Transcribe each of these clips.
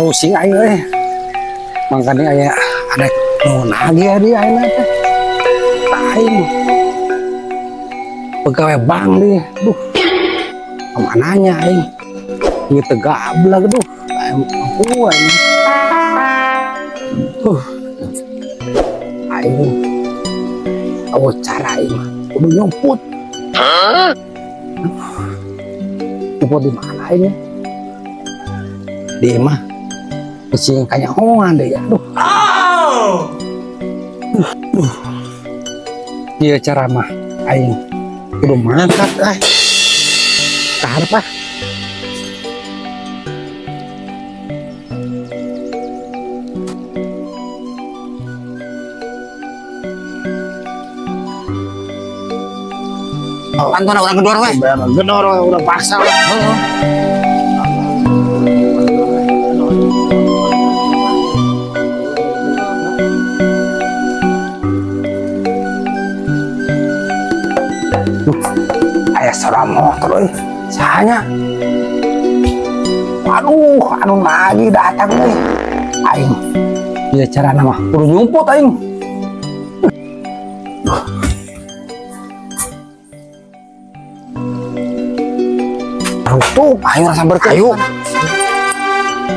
pusing aing euy. Makanya aya ada nuhun lagi ya dia ayeuna teh. Aing pegawai bank dia. Duh. Kemananya aing? Ieu teh gablek duh. Aing aing awo cara aing kudu nyumput. Nyumput di mana aing? Di mah kucing kanyahoan deh ya. Dia cara mah aing kudu mangkat ka hareup ah. Pantun orang kedua weh. Gedor udah paksa. Heeh. Aya suara motor euy. Sahanya? Aduh, anu lagi datang euy. Aing. Ieu carana mah kudu nyumput aing. Tuh, ayo rasa berkayu.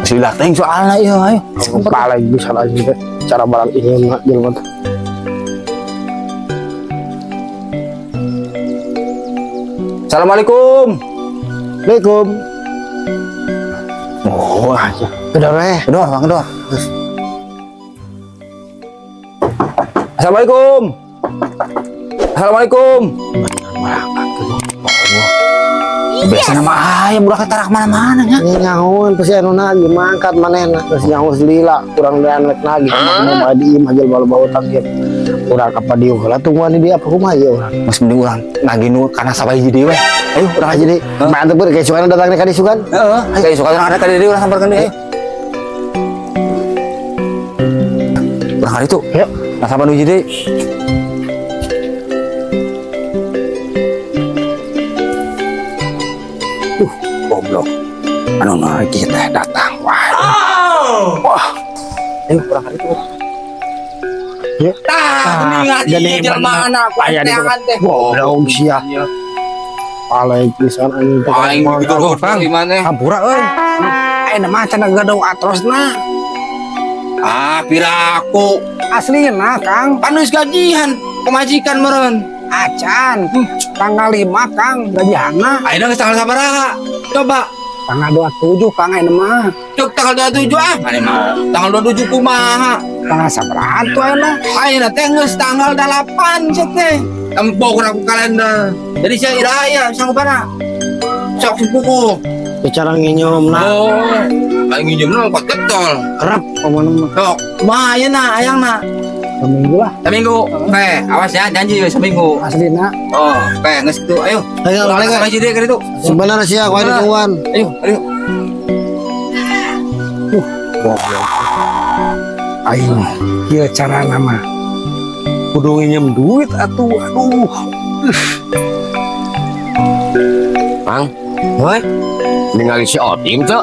Silah teng soalnya ieu ayo. Kepala bisa lagi teh. Cara barang ini mah jelema teh. Assalamualaikum. Waalaikum. Oh, aja. Kedor weh. Kedor. Assalamualaikum. Assalamualaikum. Biasa nama ayam udah ketarak mana-mana ya. Nyahuan pasti anu lagi mangkat manehna terus nyahuan lila kurang lianek lagi. Mau diem aja bau tanggir. Urang ka padieu heula tungguan di apa kumaha ieu urang. Mas mending urang nagih nu kana sabahiji deui we. Ayo urang aja deui. Mantep beuh kayak sugan datang ka disugan. Heeh. Kayak sugan ada ka deui urang samparkeun deui. Urang ka ditu. Yuk. Nasaban hiji deui. Goblok. Anu lagi teh datang wah. Wah. Ayo urang ka ditu. Ya. Jadi jelema anak teangan teh. Goblok sia. Alay pisan anjing teh. Aing betul Bang. Di mana? Hampura euy. Ayeuna mah cenah gadong atrosna. Ah, piraku. Aslina, Kang. Kan geus gajian pemajikan meureun. Acan. Tanggal 5, Kang, gajianna. Ayeuna geus tanggal sabaraha? Coba. Tanggal 27, Kang, ayeuna mah. Cuk tanggal 27 ah. Mane mah. Tanggal 27 kumaha? Tanggal sabaraha tuh ayeuna? Ayeuna teh geus tanggal 8 sia teh. Empok urang kalender. Jadi sia iraya sanggupana. Sok sepupu. Bicara nginyomna. Oh. Aing nginyomna kok tetol. Kerep omongna mah. Sok, kumaha ayeuna ayangna? Seminggu lah. Seminggu. Oke, awas ya janji seminggu. Aslina. Oh, oke geus kitu. Ayo. Ayo balik ka jadi ka ditu. Sebenarnya sia ku aya ditungguan. Ayo. Goblok. Aing ieu carana mah kudu nginjem duit atuh. Aduh. Bang, hoi, ningali si Otim tuh.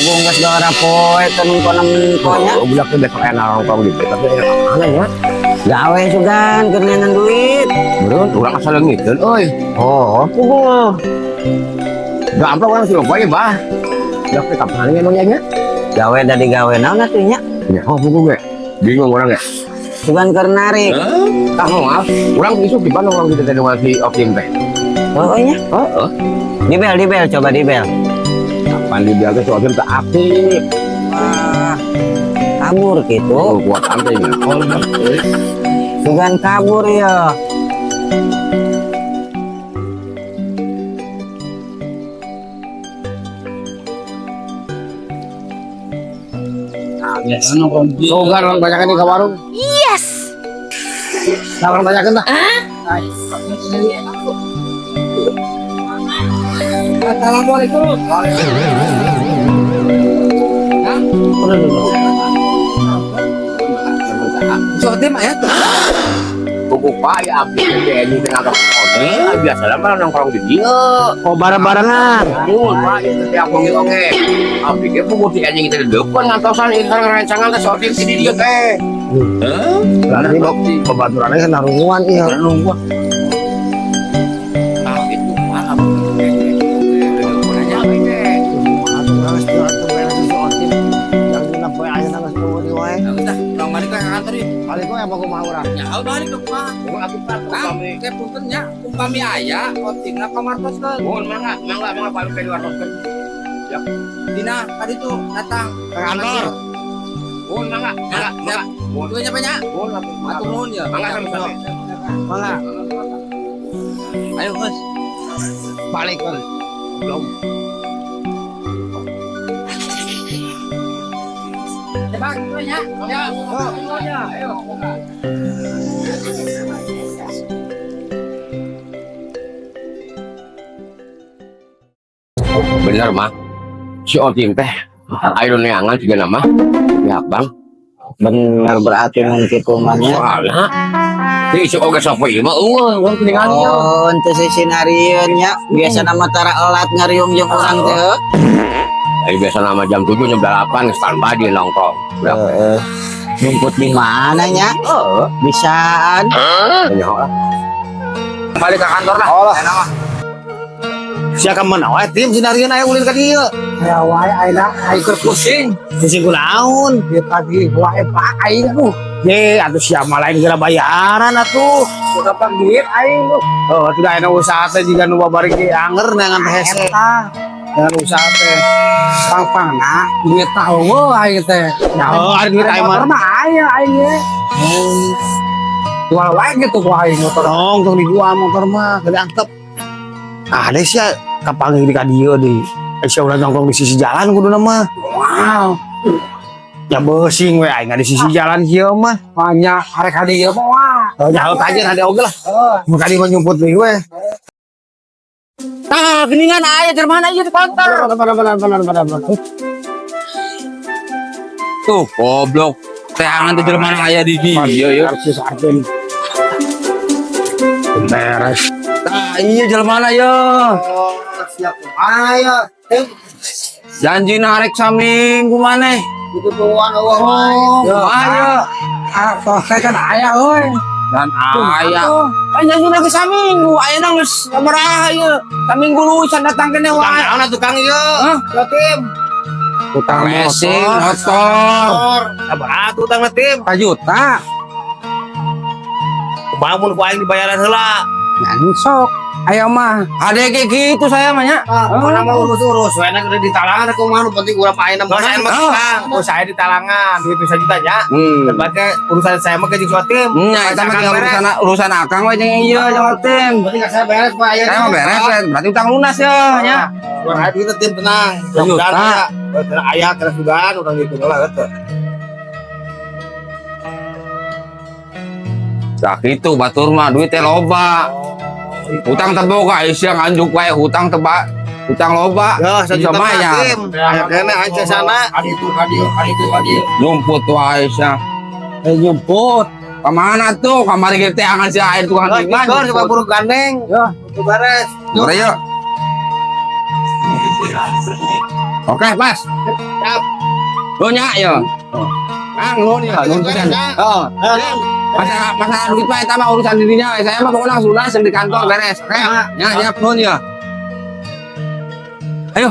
Gua geus gara poe teh nungkonan konya. Budak teh besok enak nongkrong gitu, tapi aneh ya. Gawe sugan keur ngeunaan duit. Beneran, urang asal ngeukeun euy. Oh, kumaha? Gampang urang sih lupa ya, Bah. Budak teh kapan emangnya nya? Gawe da digawe naon atuh nya? Ya, pugu ge. Bingung urang ge. Sugan keur narik. Tah maaf, urang besok di Bandung urang gitu teh dengan si Otim teh. Oh nya? Heeh. Dibel coba dibel. Kapan dibiar teh si Otim teh aktif. Wah. Kabur gitu. Oh, kuat teh nya. Sugan kabur ya. Yes. Sugar orang banyak di warung. Yes. Nah, orang banyak dah. Assalamualaikum. So, dia mah ya. Buku pak ya abdi ini dengan kode biasa lah malah nongkrong di dia. Oh, bareng-barengan. Pak itu tiap ngomong oke. Abdi ke buku di anjing kita di depan ngantosan ikan rancangan ke sortir di dia teh. Berarti pembaturannya kan narunguan iya. Nunggu. Ah itu maaf. Kali kau yang mau mau orang. Ya, balik ke rumah. Kayak puntennya, umpami aya, otingna kamartos kan. Mangga paling kayak luar koskan. Dina, tadi tuh datang Ke kantor. Mangga. Itu banyak. Atur nuhun ya. Mangga sama-sama. Mana? Ayo, Mas. Balik kan. Belum. Coba ya. Ya, ayo. Bener mah. Si Otim teh ayo neangan juga nama. Ya bang. Bener berarti mungkin kumannya. Soalnya si oge sopo ieu mah eueuh tinggalnya. Oh, ente si sinarieunnya biasa nama tara elat ngariung jeung urang teh. Jadi biasa nama jam 7 jam 8 standby di nongkrong. Rumput di mana nya? Bisaan. Balik ke kantor lah. Enak mah. Siapa mana? Wah, tim sinarian aya ulin ka dieu. Ya wae ayeuna keur pusing. Pusing kunaon? Dia tadi wae Pak aing tuh. Ye, atuh siapa lain geura bayaran atuh. Udah duit aing tuh. Oh, tidak ada usaha teh juga nu babari ge anger dengan teh hese. Dengan usaha teh. Pang-pangna duit tahu aing teh. Oh, ada duit aing mah. Mah aya aing ge. Jual wae gitu ku aing motor. Tong dijual motor mah, teu diantep. Ada sih kapanggih di kadio di Aisyah udah nongkrong di sisi jalan kudu nama. Wow. Ya beuing we aing di sisi jalan kieu mah. Banyak arek hadiah mah wah. Oh, nyaho aja ada oge lah. Mun kali mah nyumput deui we. Tah, geningan aya Jerman aja di kantor. Benar. Tuh, goblok. Teangan di Jerman aya di dieu ya. Artis artin. Beres. Tah, iya Jerman aya. Siap. Ayo. Janjina arek saminggu maneh. Itu tuan Oh, aya. Saya kan aya euy. Dan Aya. Kan janjina ge saminggu, ayeuna geus sabaraha ieu? Saminggu lusan datang kene wae. Naon tukang ieu? Hah? Tim. Utang Racing motor. motor. Sabaraha tuh utang tim? 4 juta. Bangun ku aing dibayaran heula. Nyan sok. Ayo mah, ada kayak gitu saya mah nya. Mana mau urus-urus, enak udah di talangan aku mah nu penting urang ayeuna mah saya mah tukang. Oh, saya di talangan, duit 1 juta nya. Berarti urusan saya mah ke jeung tim. Nya eta mah tinggal urusan akang we jeung ieu jeung tim. Berarti enggak saya beres Pak aya. Saya mah beres we, berarti utang lunas ya nya. Urang aya duit tim tenang. Juta. Aya kena sugan urang gitu lah eta. Sak itu batur mah duit teh loba. Utang teboga Aisyah nganjuk wae hutang teba. Utang loba. Ya, 1 juta mayar. tim. Aya kena aja sana. kaditu. Jumput wae Aisyah. Jumput. Kemana tuh? Kamari ge teh angan si air tukang timah. Kor coba buru gandeng. Ya, Itu beres. Yuk, yuk. Oke, pas. Siap. Lu nya ya. Kang, lu nih, lu pisan. Oh, masalah duit mah eta mah urusan dirinya. Saya mah pokoknya sudah di kantor beres. Oke. Ya, siap lu ya. Ayo.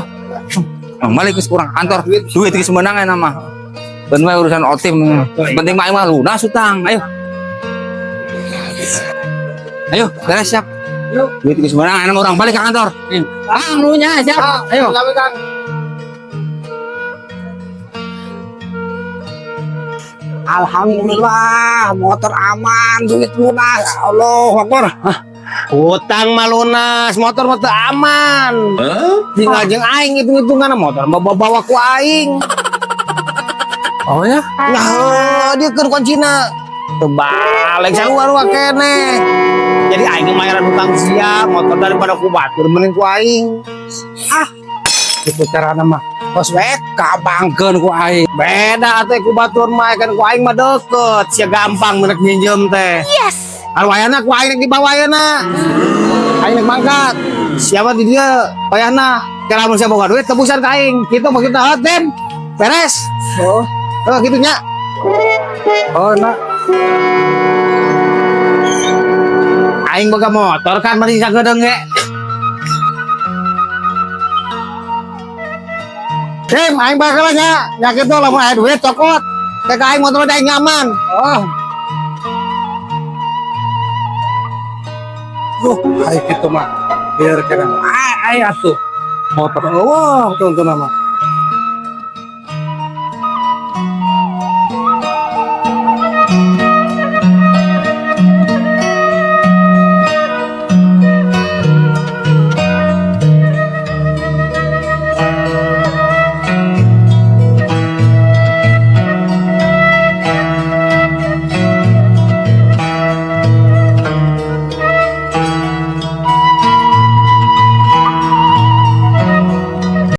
Balik ke kurang kantor. Duit geus meunang eta mah. Ben we urusan otim. Penting mah mah lunas utang. Ayo. Ayo, beres siap. Duit geus meunang ana orang balik ke kantor. Kang, lu nya siap. Ayo. Alhamdulillah, motor aman, duit lunas. Allah Akbar. Hutang mah lunas, motor mah teu aman. Tinggal jeung aing hitung-hitungan motor bawa ku aing. Oh ya? Nah, dia keur kuncina. Terbalik sarua kene. Jadi aing mayaran hutang sia, motor daripada ku batur mending ku aing. Itu carana mah. Bos wek kabangkeun ku aing. Beda teh ku batur mah kan ku aing mah deket, sia gampang menek minjem teh. Yes. Wayana ku aing di bawayana. Aing mangkat. Siapa di dia? Wayana. Kalau mun saya boga duit tebusan ka aing. Kitu mah kita hotem. Beres. Oh. Gitu nya. Oh, nah. Aing boga motor kan mari sagedeung ge. Aing bakal nya. Nya kitu lamun aya duit cokot. Teh aing motor teh nyaman. Oh. Ayo gitu mah biar kena atuh motor. Wah, tonton nama.